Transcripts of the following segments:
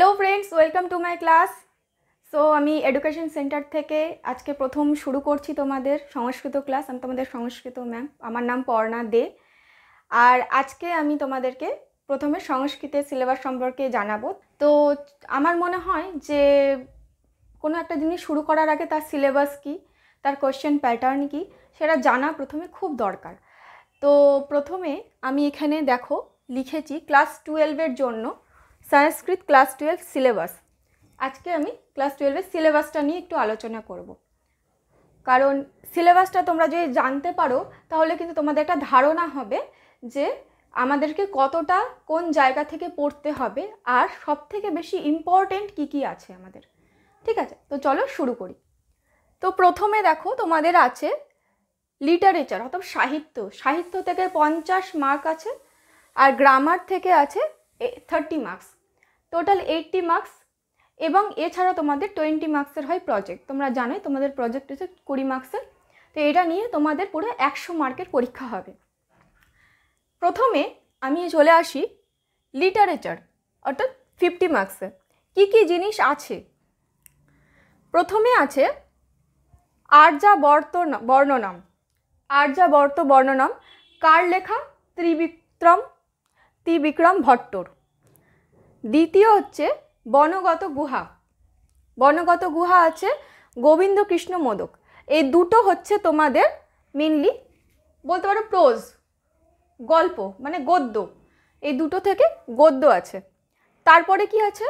Hello friends, welcome to my class. So আমি education centre থেকে আজকে প্রথম শুরু করছি তোমাদের সংস্কৃত ক্লাস। আমি তোমাদের সংস্কৃত ম্যাম, আমার নাম পর্ণা দে। আর আজকে আমি তোমাদেরকে প্রথমে সংস্কৃতের সিলেবাস সম্পর্কে জানাবো। তো আমার মনে হয় যে কোনো একটা জিনিস শুরু করার আগে তার সিলেবাস কি, তার কোয়েশ্চেন প্যাটার্ন কি, সেটা জানা প্রথমে খুব দরকার। তো প্রথমে আমি এখানে দেখো লিখেছি ক্লাস 12-এর জন্য সংস্কৃত ক্লাস 12 সিলেবাস। আজকে আমি ক্লাস 12-এর সিলেবাসটা নিয়ে একটু আলোচনা করব, কারণ সিলেবাসটা তোমরা যদি জানতে পারো তাহলে কিন্তু তোমাদের একটা ধারণা হবে যে আমাদেরকে কতটা কোন জায়গা থেকে পড়তে হবে আর সবথেকে বেশি ইম্পর্টেন্ট কী কী আছে আমাদের। ঠিক আছে, তো চলো শুরু করি। তো প্রথমে দেখো তোমাদের আছে লিটারেচার অর্থাৎ সাহিত্য থেকে 50 মার্ক আছে, আর গ্রামার থেকে আছে 30 মার্কস, টোটাল 80 মার্কস। এবং এছাড়া তোমাদের 20 মার্কসের হয় প্রজেক্ট। তোমরা জানোই তোমাদের প্রজেক্ট হচ্ছে 20 মার্কসের। তো এটা নিয়ে তোমাদের পুরো 100 মার্কের পরীক্ষা হবে। প্রথমে আমি চলে আসি লিটারেচার অর্থাৎ 50 মার্কসে কী কী জিনিস আছে। প্রথমে আছে আর্যাবর্ত বর্ণনাম, কার লেখা? ত্রিবিক্রম ভট্টর। দ্বিতীয় হচ্ছে বনগত গুহা আছে গোবিন্দ কৃষ্ণ মোদক। এই দুটো হচ্ছে তোমাদের মেনলি বলতে পারো প্রোজ, গল্প মানে গদ্য। এই দুটো থেকে গদ্য আছে। তারপরে কি আছে?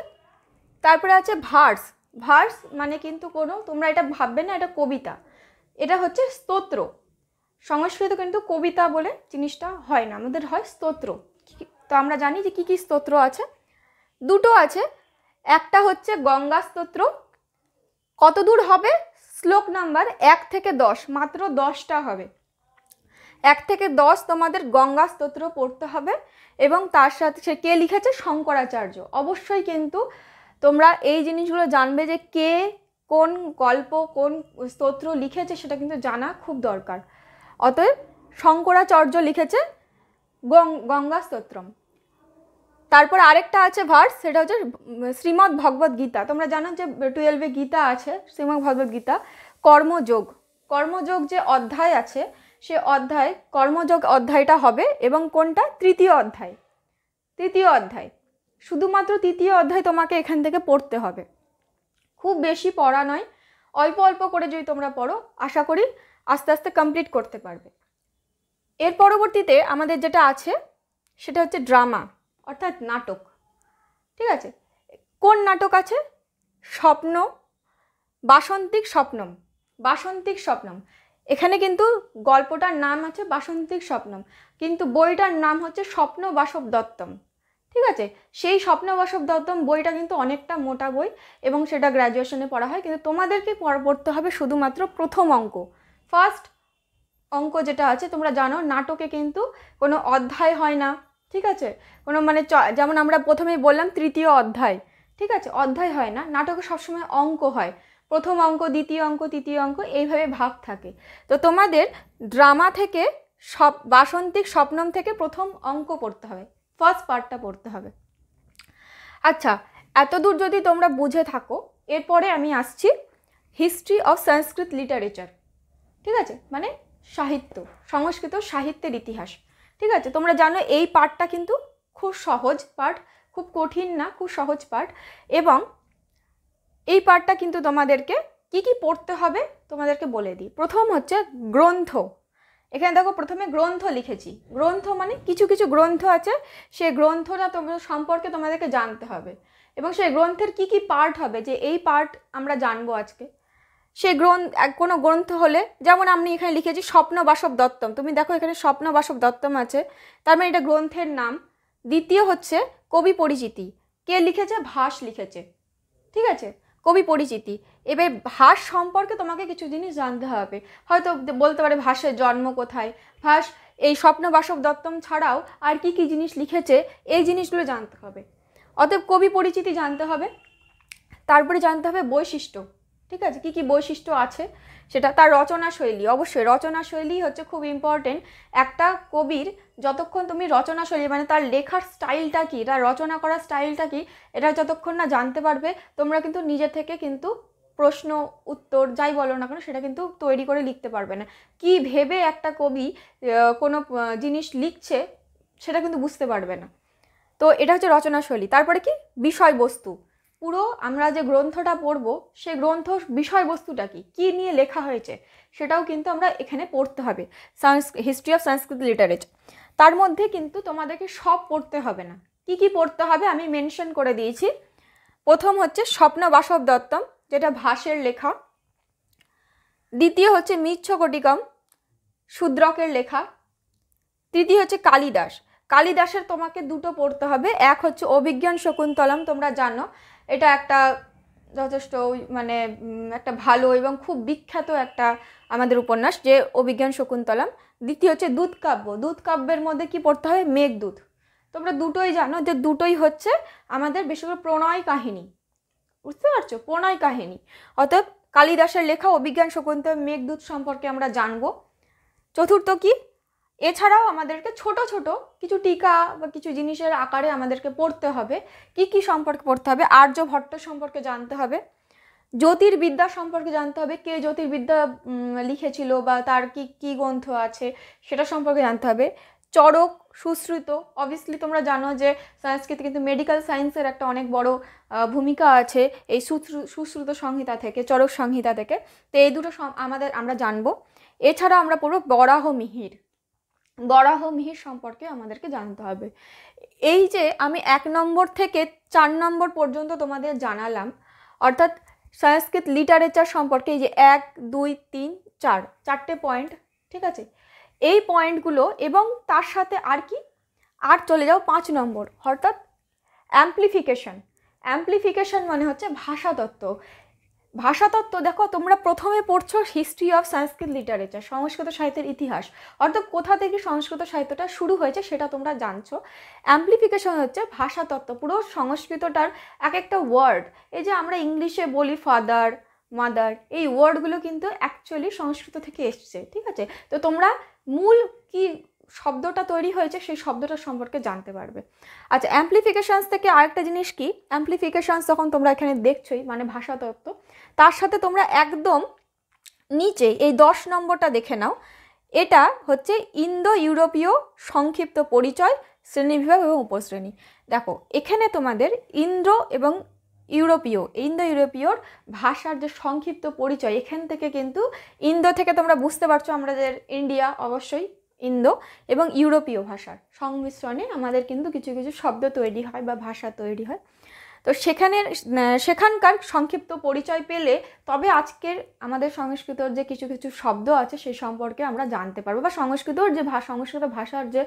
তারপরে আছে ভার্স মানে কিন্তু কোনো, তোমরা এটা ভাববে না এটা কবিতা, এটা হচ্ছে স্তোত্র। সংস্কৃত কিন্তু কবিতা বলে জিনিসটা হয় না, আমাদের হয় স্তোত্র। তো আমরা জানি যে কী কী স্তোত্র আছে। দুটো আছে, একটা হচ্ছে গঙ্গা স্তোত্র। কত দূর হবে? শ্লোক নাম্বার 1 থেকে 10, মাত্র 10টা হবে। 1 থেকে 10 তোমাদের গঙ্গা স্তোত্র পড়তে হবে। এবং তার সাথে সে কে লিখেছে? শঙ্করাচার্য। অবশ্যই কিন্তু তোমরা এই জিনিসগুলো জানবে যে কে কোন গল্প কোন স্তোত্র লিখেছে, সেটা কিন্তু জানা খুব দরকার। অতএব শঙ্করাচার্য লিখেছে গঙ্গা স্তোত্রম। তারপর আরেকটা আছে ভার্স, সেটা হচ্ছে শ্রীমদ্ ভগবদ্ গীতা। তোমরা জানো যে 12-এ গীতা আছে, শ্রীমদ্ ভগবদ্ গীতা। কর্মযোগ যে অধ্যায় আছে, সে অধ্যায় কর্মযোগ অধ্যায়টা হবে। এবং কোনটা? তৃতীয় অধ্যায়। শুধুমাত্র তৃতীয় অধ্যায় তোমাকে এখান থেকে পড়তে হবে। খুব বেশি পড়া নয়, অল্প অল্প করে যদি তোমরা পড়ো, আশা করি আস্তে আস্তে কমপ্লিট করতে পারবে। এর পরবর্তীতে আমাদের যেটা আছে সেটা হচ্ছে ড্রামা অর্থাৎ নাটক। ঠিক আছে, কোন নাটক আছে? বাসন্তিক স্বপ্নম। এখানে কিন্তু গল্পটার নাম আছে বাসন্তিক স্বপ্নম, কিন্তু বইটার নাম হচ্ছে স্বপ্ন বাসব দত্তম। ঠিক আছে, সেই স্বপ্ন বাসব দত্তম বইটা কিন্তু অনেকটা মোটা বই এবং সেটা গ্র্যাজুয়েশনে পড়া হয়। কিন্তু তোমাদেরকে পড়তে হবে শুধুমাত্র প্রথম ফার্স্ট অঙ্ক যেটা আছে। তোমরা জানো নাটকে কিন্তু কোনো অধ্যায় হয় না। ঠিক আছে, কোনো মানে যেমন আমরা প্রথমেই বললাম তৃতীয় অধ্যায়। ঠিক আছে, অধ্যায় হয় না, নাটকে সবসময় অঙ্ক হয়। প্রথম অঙ্ক, দ্বিতীয় অঙ্ক, তৃতীয় অঙ্ক, এইভাবে ভাগ থাকে। তো তোমাদের ড্রামা থেকে বাসন্তিক স্বপ্নম থেকে প্রথম অঙ্ক পড়তে হবে, ফার্স্ট পার্টটা পড়তে হবে। আচ্ছা, এতদূর যদি তোমরা বুঝে থাকো, এরপরে আমি আসছি হিস্ট্রি অফ সংস্কৃত লিটারেচার। ঠিক আছে, মানে সংস্কৃত সাহিত্যের ইতিহাস। ঠিক আছে, তোমরা জানো এই পার্টটা কিন্তু খুব সহজ পার্ট, খুব কঠিন না, খুব সহজ পার্ট। এবং এই পার্টটা কিন্তু তোমাদেরকে কি কি পড়তে হবে তোমাদেরকে বলে দিই। প্রথম হচ্ছে গ্রন্থ। এখানে দেখো প্রথমে গ্রন্থ লিখেছি। গ্রন্থ মানে কিছু কিছু গ্রন্থ আছে, সেই গ্রন্থটা তোমাদের সম্পর্কে তোমাদেরকে জানতে হবে। এবং সেই গ্রন্থের কি কি পার্ট হবে, যে এই পার্ট আমরা জানবো আজকে। সেই কোনো গ্রন্থ হলে, যেমন আমি এখানে লিখেছি স্বপ্ন বাসব দত্তম। তুমি দেখো এখানে স্বপ্ন বাসব দত্তম আছে, তার মানে এটা গ্রন্থের নাম। দ্বিতীয় হচ্ছে কবি পরিচিতি। কে লিখেছে? ভাস লিখেছে। ঠিক আছে, কবি পরিচিতি। এবার ভাস সম্পর্কে তোমাকে কিছু জিনিস জানতে হবে। হয়তো বলতে পারে ভাসের জন্ম কোথায়, ভাস এই স্বপ্ন বাসব দত্তম ছাড়াও আর কি কি জিনিস লিখেছে, এই জিনিসগুলো জানতে হবে। অতএব কবি পরিচিতি জানতে হবে। তারপরে জানতে হবে বৈশিষ্ট্য। ঠিক আছে, কি কি বৈশিষ্ট্য আছে সেটা। তার রচনা শৈলী, অবশ্যই রচনা শৈলী হচ্ছে খুব ইম্পর্টেন্ট। একটা কবির যতক্ষণ তুমি রচনা শৈলী মানে তার লেখার স্টাইলটা কি, তার রচনা করার স্টাইলটা কি, এটা যতক্ষণ না জানতে পারবে তোমরা কিন্তু নিজে থেকে কিন্তু প্রশ্ন উত্তর যাই বলো না কেন সেটা কিন্তু তৈরি করে লিখতে পারবে না। কি ভেবে একটা কবি কোনো জিনিস লিখছে সেটা কিন্তু বুঝতে পারবে না। তো এটা হচ্ছে রচনা শৈলী। তারপরে কি বিষয়বস্তু, পুরো আমরা যে গ্রন্থটা পড়ব সেই গ্রন্থ বিষয়বস্তুটা কি, কী নিয়ে লেখা হয়েছে সেটাও কিন্তু আমরা এখানে পড়তে হবে। হিস্ট্রি অফ সংস্কৃত লিটারেচার, তার মধ্যে কিন্তু তোমাদেরকে সব পড়তে হবে না। কি কি পড়তে হবে আমি মেনশন করে দিয়েছি। প্রথম হচ্ছে স্বপ্ন বাসব দত্তম, যেটা ভাসের লেখা। দ্বিতীয় হচ্ছে মৃচ্ছকটিকম, শূদ্রকের লেখা। তৃতীয় হচ্ছে কালিদাস। কালিদাসের তোমাকে দুটো পড়তে হবে, এক হচ্ছে অভিজ্ঞান শকুন্তলম, তোমরা জানো এটা একটা যথেষ্ট মানে একটা ভালো এবং খুব বিখ্যাত একটা আমাদের উপন্যাস যে অভিজ্ঞান শকুন্তলম। দ্বিতীয় হচ্ছে দূতকাব্য। দূতকাব্যের মধ্যে কি পড়তে হবে, মেঘদূত। তোমরা দুটোই জানো যে দুটোই হচ্ছে আমাদের বেশি করে প্রণয় কাহিনী, বুঝতে পারছো, প্রণয় কাহিনী। অতএব কালিদাসের লেখা অভিজ্ঞান শকুন্তলম, মেঘদূত সম্পর্কে আমরা জানবো। চতুর্থ কি, এছাড়াও আমাদেরকে ছোট ছোট কিছু টিকা বা কিছু জিনিসের আকারে আমাদেরকে পড়তে হবে। কি কি সম্পর্কে পড়তে হবে, আর্যভট্ট সম্পর্কে জানতে হবে, জ্যোতির্বিদ্যা সম্পর্কে জানতে হবে, কে জ্যোতির্বিদ্যা লিখেছিল বা তার কি কি গ্রন্থ আছে সেটা সম্পর্কে জানতে হবে। চরক, সুশ্রুত, অবভিয়াসলি তোমরা জানো যে সংস্কৃতে কিন্তু মেডিকেল সায়েন্সের একটা অনেক বড় ভূমিকা আছে এই সুশ্রুত সংহিতা থেকে, চরক সংহিতা থেকে। তো এই দুটো আমরা জানবো। এছাড়া আমরা পড়বো বরাহ মিহির। বরাহ মিহির সম্পর্কে আমাদেরকে জানতে হবে। এই যে আমি 1 নম্বর থেকে 4 নম্বর পর্যন্ত তোমাদের জানালাম, অর্থাৎ সংস্কৃত লিটারেচার সম্পর্কে এই যে 1, 2, 3, 4 চারটে পয়েন্ট, ঠিক আছে। এই পয়েন্টগুলো এবং তার সাথে আর কি, আর চলে যাও 5 নম্বর, অর্থাৎ অ্যাম্প্লিফিকেশন। অ্যাম্প্লিফিকেশন মানে হচ্ছে ভাষাতত্ত্ব। ভাষাতত্ত্ব দেখো তোমরা প্রথমে পড়ছো হিস্ট্রি অফ সংস্কৃত লিটারেচার, সংস্কৃত সাহিত্যের ইতিহাস, অর্থাৎ কোথা থেকে সংস্কৃত সাহিত্যটা শুরু হয়েছে সেটা তোমরা জানছো। অ্যাম্প্লিফিকেশন হচ্ছে ভাষাতত্ত্ব, পুরো সংস্কৃতটার এক একটা ওয়ার্ড, এই যে আমরা ইংলিশে বলি ফাদার, মাদার, এই ওয়ার্ডগুলো কিন্তু অ্যাকচুয়ালি সংস্কৃত থেকে এসছে, ঠিক আছে। তো তোমরা মূল কি শব্দটা তৈরি হয়েছে সেই শব্দটা সম্পর্কে জানতে পারবে। আচ্ছা, অ্যাম্প্লিফিকেশানস থেকে আরেকটা জিনিস কি, অ্যাম্প্লিফিকেশানস যখন তোমরা এখানে দেখছোই মানে ভাষাতত্ত্ব, তার সাথে তোমরা একদম নিচে এই 10 নম্বরটা দেখে নাও। এটা হচ্ছে ইন্দো ইউরোপীয় সংক্ষিপ্ত পরিচয়, শ্রেণীবিভাগ এবং উপশ্রেণী। দেখো এখানে তোমাদের ইন্দো ইউরোপীয় ভাষার যে সংক্ষিপ্ত পরিচয়, এখান থেকে কিন্তু ইন্দো থেকে তোমরা বুঝতে পারছো আমাদের ইন্ডিয়া, অবশ্যই ইন্দো এবং ইউরোপীয় ভাষার সংমিশ্রণে আমাদের কিন্তু কিছু কিছু শব্দ তৈরি হয় বা ভাষা তৈরি হয়। তো সেখানকার সংক্ষিপ্ত পরিচয় পেলে তবে আজকের আমাদের সংস্কৃতর যে কিছু কিছু শব্দ আছে সেই সম্পর্কে আমরা জানতে পারবো, বা সংস্কৃত ভাষার যে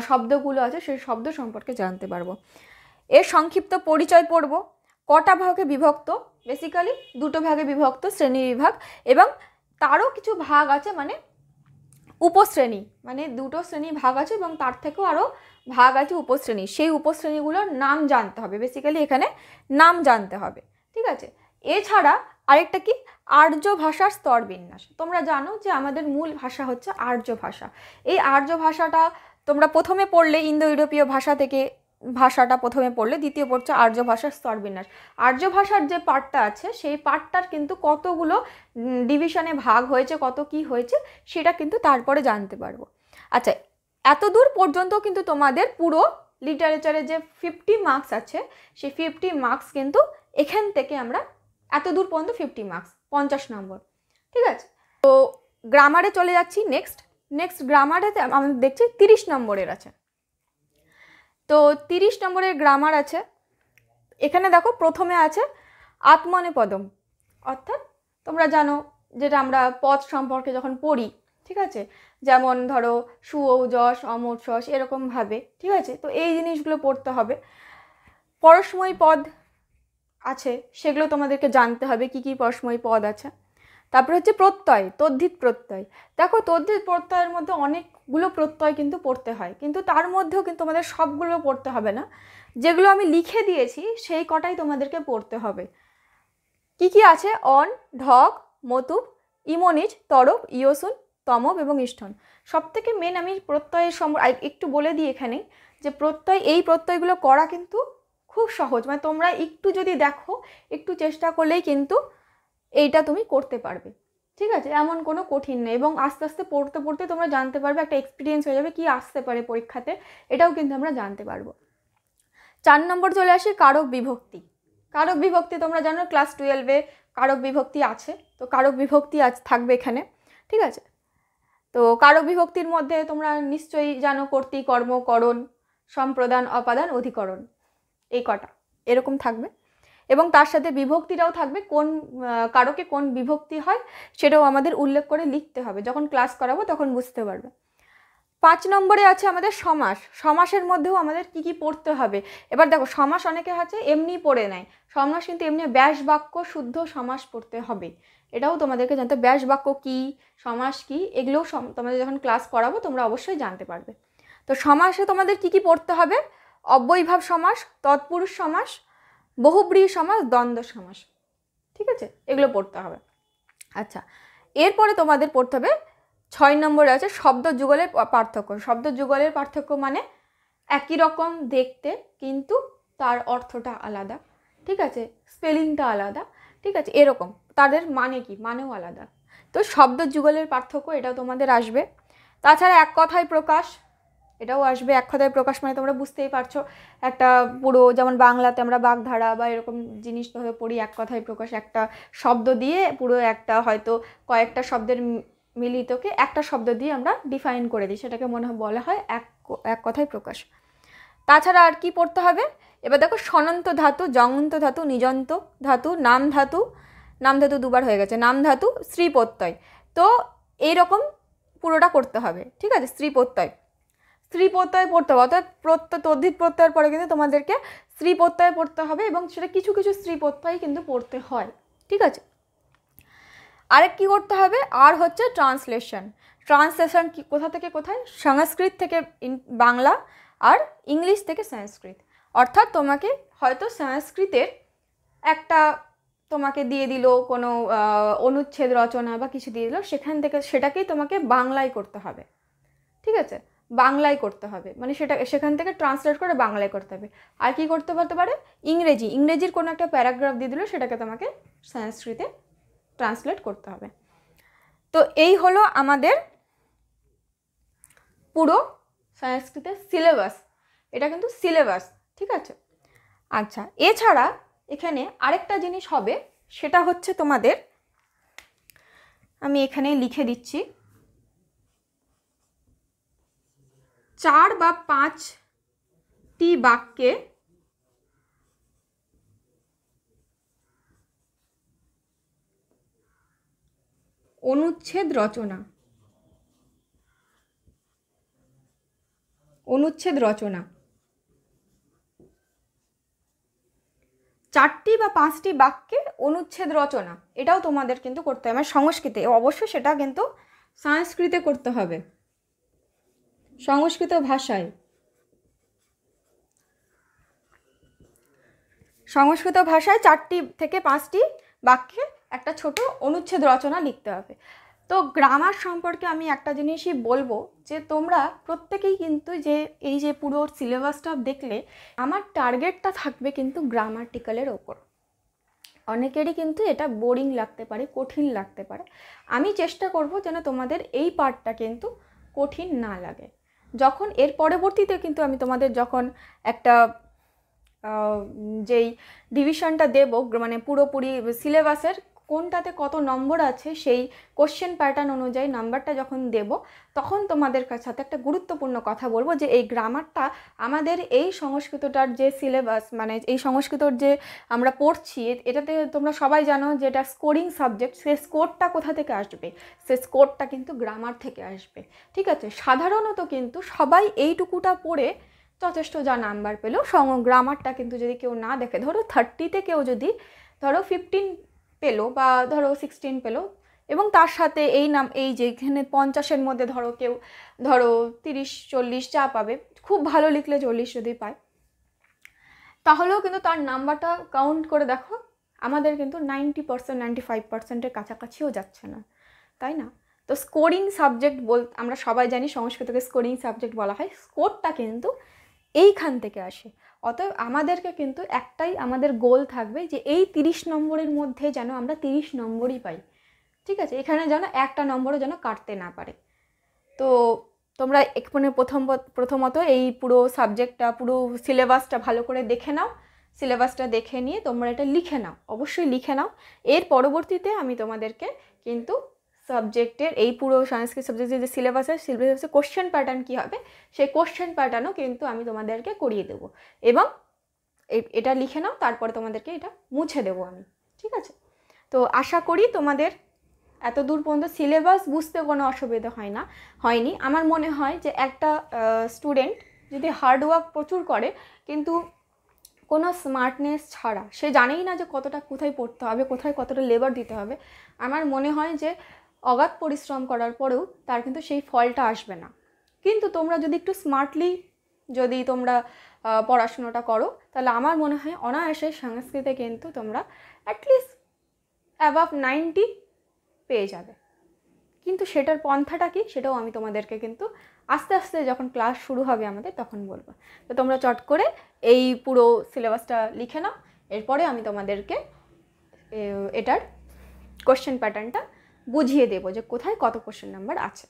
শব্দগুলো আছে সেই শব্দ সম্পর্কে জানতে পারবো। এর সংক্ষিপ্ত পরিচয় পড়ব। কটা ভাগে বিভক্ত, বেসিক্যালি 2টো ভাগে বিভক্ত, শ্রেণী বিভাগ, এবং তারও কিছু ভাগ আছে মানে উপশ্রেণী, মানে 2টো শ্রেণী ভাগ আছে এবং তার থেকেও আরও ভাগ আছে উপশ্রেণী। সেই উপশ্রেণীগুলোর নাম জানতে হবে, বেসিক্যালি এখানে নাম জানতে হবে, ঠিক আছে। এছাড়া আরেকটা কি, আর্য ভাষার স্তর বিন্যাস। তোমরা জানো যে আমাদের মূল ভাষা হচ্ছে আর্য ভাষা। এই আর্য ভাষাটা তোমরা প্রথমে পড়লে ইন্দো ইউরোপীয় ভাষা থেকে ভাষাটা প্রথমে পড়লে, দ্বিতীয় পড়ছে আর্য ভাষার স্তরবিন্যাস। আর্য ভাষার যে পার্টটা আছে সেই পার্টটার কিন্তু কতগুলো ডিভিশনে ভাগ হয়েছে, কত কি হয়েছে সেটা কিন্তু তারপরে জানতে পারবো। আচ্ছা, এত দূর পর্যন্ত কিন্তু তোমাদের পুরো লিটারেচারে যে 50 মার্কস আছে সেই 50 মার্কস কিন্তু এখান থেকে আমরা এত দূর পর্যন্ত 50 মার্কস, 50 নম্বর, ঠিক আছে। তো গ্রামারে চলে যাচ্ছি। নেক্সট গ্রামারে আমাদের দেখছি 30 নম্বরের আছে। তো 30 নম্বরের গ্রামার আছে। এখানে দেখো প্রথমে আছে আত্মনেপদম, অর্থাৎ তোমরা জানো যেটা আমরা পদ সম্পর্কে যখন পড়ি, ঠিক আছে, যেমন ধরো সু ঔ যশ অমর শস এরকমভাবে, ঠিক আছে। তো এই জিনিসগুলো পড়তে হবে। পরস্ময়ী পদ আছে, সেগুলো তোমাদেরকে জানতে হবে কি কি পরস্ময়ী পদ আছে। তারপরে হচ্ছে প্রত্যয়, তদ্ধিত প্রত্যয়। দেখো তদ্ধিত প্রত্যয়ের মধ্যে অনেকগুলো প্রত্যয় কিন্তু পড়তে হয়, কিন্তু তার মধ্যেও কিন্তু তোমাদের সবগুলো পড়তে হবে না, যেগুলো আমি লিখে দিয়েছি সেই কটাই তোমাদেরকে পড়তে হবে। কি আছে? অন, ঢক, মতুপ, ইমনিজ, তরব, ইয়সুন, তমব এবং ইষ্ঠন। সব থেকে মেন আমি প্রত্যয়ের একটু বলে দিই এখানে, যে এই প্রত্যয়গুলো করা কিন্তু খুব সহজ, মানে তোমরা একটু যদি দেখো, একটু চেষ্টা করলেই কিন্তু এইটা তুমি করতে পারবে। ঠিক আছে, এমন কোনো কঠিন নেই, এবং আস্তে আস্তে পড়তে পড়তে তোমরা জানতে পারবে, একটা এক্সপিরিয়েন্স হয়ে যাবে কি আসতে পারে পরীক্ষাতে, এটাও কিন্তু আমরা জানতে পারবো। 4 নম্বর চলে আসি কারক বিভক্তি। কারক বিভক্তি তোমরা জানো ক্লাস 12-এ কারক বিভক্তি আছে, তো কারক বিভক্তি আজ থাকবে এখানে। ঠিক আছে, তো কারক বিভক্তির মধ্যে তোমরা নিশ্চয়ই জানো কর্তৃ, কর্ম, করণ, সম্প্রদান, অপাদান, অধিকরণ, এই কটা এরকম থাকবে, এবং তার সাথে বিভক্তিটাও থাকবে, কোন কারকে কোন বিভক্তি হয় সেটাও আমাদের উল্লেখ করে লিখতে হবে, যখন ক্লাস করাবো তখন বুঝতে পারবে। 5 নম্বরে আছে আমাদের সমাস। সমাসের মধ্যেও আমাদের কি কি পড়তে হবে। এবার দেখো, সমাস অনেকে আছে এমনি পড়ে নেয়, সমাস কিন্তু এমনি ব্যাস বাক্য শুদ্ধ সমাস পড়তে হবে, এটাও তোমাদেরকে জানতে। ব্যাস বাক্য কি, সমাস কি, এগুলোও তোমাদের যখন ক্লাস করাবো তোমরা অবশ্যই জানতে পারবে। তো সমাসে তোমাদের কি কি পড়তে হবে? অব্যয়ীভাব সমাস, তৎপুরুষ সমাস, বহুব্রীহি সমাস, দ্বন্দ্ব সমাস। ঠিক আছে, এগুলো পড়তে হবে। আচ্ছা, এরপরে তোমাদের পড়তে হবে 6 নম্বরে আছে শব্দ যুগলের পার্থক্য। শব্দ যুগলের পার্থক্য মানে একই রকম দেখতে কিন্তু তার অর্থটা আলাদা। ঠিক আছে, স্পেলিংটা আলাদা। ঠিক আছে, এরকম তাদের মানে কি, মানেও আলাদা। তো শব্দ যুগলের পার্থক্য এটাও তোমাদের আসবে। তাছাড়া এক কথায় প্রকাশ, এটাও আসবে। এক কথায় প্রকাশ মানে তোমরা বুঝতেই পারছো, একটা পুরো যেমন বাংলাতে আমরা বাগধারা বা এরকম জিনিস ধরে পড়ি, এক কথায় প্রকাশ একটা শব্দ দিয়ে পুরো একটা হয়তো কয়েকটা শব্দের মিলিতকে একটা শব্দ দিয়ে আমরা ডিফাইন করে দিই, সেটাকে বলা হয় এক কথায় প্রকাশ। তাছাড়া আর কি পড়তে হবে? এবার দেখো, সনন্ত ধাতু, জঙন্ত ধাতু, নিজন্ত ধাতু, নাম ধাতু, নাম ধাতু দুবার হয়ে গেছে, নাম ধাতু, স্ত্রী প্রত্যয়। তো এইরকম পুরোটা করতে হবে। ঠিক আছে, স্ত্রী প্রত্যয় পড়তে হবে, অর্থাৎ তদ্ধিত প্রত্যয়ের পরে কিন্তু তোমাদেরকে স্ত্রী প্রত্যয় পড়তে হবে, এবং সেটা কিছু কিছু স্ত্রী প্রত্যয় কিন্তু পড়তে হয়। ঠিক আছে, আরেক কি করতে হবে? আর হচ্ছে ট্রান্সলেশন। ট্রান্সলেশন কি, কোথা থেকে কোথায়? সংস্কৃত থেকে বাংলা আর ইংলিশ থেকে সংস্কৃত। অর্থাৎ তোমাকে হয়তো সংস্কৃতের একটা তোমাকে দিয়ে দিল কোনো অনুচ্ছেদ রচনা বা কিছু দিয়ে দিল, সেটাকেই তোমাকে বাংলায় করতে হবে। ঠিক আছে, বাংলায় করতে হবে, মানে সেখান থেকে ট্রান্সলেট করে বাংলায় করতে হবে। আর কি করতে পারে? ইংরেজির কোনো একটা প্যারাগ্রাফ দিয়ে দিল, সেটাকে তোমাকে সংস্কৃতে ট্রান্সলেট করতে হবে। তো এই হলো আমাদের পুরো সংস্কৃতের সিলেবাস। এটা কিন্তু সিলেবাস। ঠিক আছে, আচ্ছা, এছাড়া এখানে আরেকটা জিনিস হবে, সেটা হচ্ছে তোমাদের, আমি এখানে লিখে দিচ্ছি, 4 বা 5টি বাক্যে অনুচ্ছেদ রচনা। 4টি বা 5টি বাক্যের অনুচ্ছেদ রচনা, এটাও তোমাদের কিন্তু করতে হবে সংস্কৃতে। অবশ্যই সেটা কিন্তু সংস্কৃতে করতে হবে, সংস্কৃত ভাষায়। সংস্কৃত ভাষায় 4টি থেকে 5টি বাক্যে একটা ছোট অনুচ্ছেদ রচনা লিখতে হবে। তো গ্রামার সম্পর্কে আমি একটা জিনিসই বলবো, যে তোমরা প্রত্যেকেই কিন্তু এই যে পুরো সিলেবাসটা দেখলে, আমার টার্গেটটা থাকবে কিন্তু গ্রামাটিক্যালের ওপর। অনেকেরই কিন্তু এটা বোরিং লাগতে পারে, কঠিন লাগতে পারে। আমি চেষ্টা করব যেন তোমাদের এই পার্টটা কিন্তু কঠিন না লাগে। যখন এর পরবর্তীতে কিন্তু আমি তোমাদের যখন একটা যেই ডিভিশনটা দেব, মানে পুরোপুরি সিলেবাসের কোনটাতে কত নম্বর আছে সেই কোশ্চেন প্যাটার্ন অনুযায়ী নাম্বারটা যখন দেব, তখন তোমাদের সাথে একটা গুরুত্বপূর্ণ কথা বলবো, যে এই গ্রামারটা আমাদের এই সংস্কৃতটার যে সিলেবাস, মানে এই সংস্কৃতর যে আমরা পড়ছি, এটাতে তোমরা সবাই জানো যে এটা স্কোরিং সাবজেক্ট। সে স্কোরটা কোথা থেকে আসবে? সে স্কোরটা কিন্তু গ্রামার থেকে আসবে। ঠিক আছে, সাধারণত কিন্তু সবাই এইটুকুটা পড়ে যথেষ্ট যা নাম্বার পেলো, গ্রামারটা কিন্তু যদি কেউ না দেখে, ধরো 30তে কেউ যদি ধরো 15 পেলো বা ধরো 16 পেলো, এবং তার সাথে এই যে এখানে 50-এর মধ্যে ধরো কেউ 30-40 যা পাবে, খুব ভালো লিখলে 40 যদি পায়, তাহলেও কিন্তু তার নাম্বারটা কাউন্ট করে দেখো আমাদের কিন্তু 90% 95%-এর কাছাকাছিও যাচ্ছে না, তাই না? তো স্কোরিং সাবজেক্ট আমরা সবাই জানি সংস্কৃতকে স্কোরিং সাবজেক্ট বলা হয়, স্কোরটা কিন্তু এইখান থেকে আসে। অতএব আমাদেরকে কিন্তু একটাই আমাদের গোল থাকবে যে এই 30 নম্বরের মধ্যে যেন আমরা 30 নম্বরই পাই, ঠিক আছে? এখানে যেন একটা নম্বরও যেন কাটতে না পারে। তো তোমরা মানে প্রথমত এই পুরো সাবজেক্টটা, পুরো সিলেবাসটা ভালো করে দেখে নাও। সিলেবাসটা দেখে নিয়ে তোমরা এটা লিখে নাও, অবশ্যই লিখে নাও। এর পরবর্তীতে আমি তোমাদেরকে কিন্তু সাবজেক্টের এই পুরো সংস্কৃত সাবজেক্টের যে সিলেবাসে কোশ্চেন প্যাটার্ন কী হবে, সেই কোশ্চেন প্যাটার্নও কিন্তু আমি তোমাদেরকে করিয়ে দেবো। এবং এটা লিখে নাও, তারপরে তোমাদেরকে এটা মুছে দেবো আমি, ঠিক আছে? তো আশা করি তোমাদের এত দূর পর্যন্ত সিলেবাস বুঝতে কোনো অসুবিধা হয়নি। আমার মনে হয় যে একটা স্টুডেন্ট যদি হার্ডওয়ার্ক প্রচুর করে কিন্তু কোনো স্মার্টনেস ছাড়া, সে জানেই না যে কতটা কোথায় পড়তে হবে, কোথায় কতটা লেবার দিতে হবে, আমার মনে হয় যে অগাধ পরিশ্রম করার পরেও তার কিন্তু সেই ফলটা আসবে না। কিন্তু তোমরা যদি একটু স্মার্টলি যদি তোমরা পড়াশোনাটা করো, তাহলে আমার মনে হয় অনায়াসে সংস্কৃতে কিন্তু তোমরা অ্যাটলিস্ট অ্যাবাভ 90 পেয়ে যাবে। কিন্তু সেটার পন্থাটা কি, সেটাও আমি তোমাদেরকে কিন্তু আস্তে আস্তে যখন ক্লাস শুরু হবে আমাদের তখন বলবো। তো তোমরা চট করে এই পুরো সিলেবাসটা লিখে নাও, এরপরে আমি তোমাদেরকে এটার কোশ্চেন প্যাটার্নটা বুঝিয়ে দেবো যে কোথায় কত কোশ্চেন নাম্বার আছে।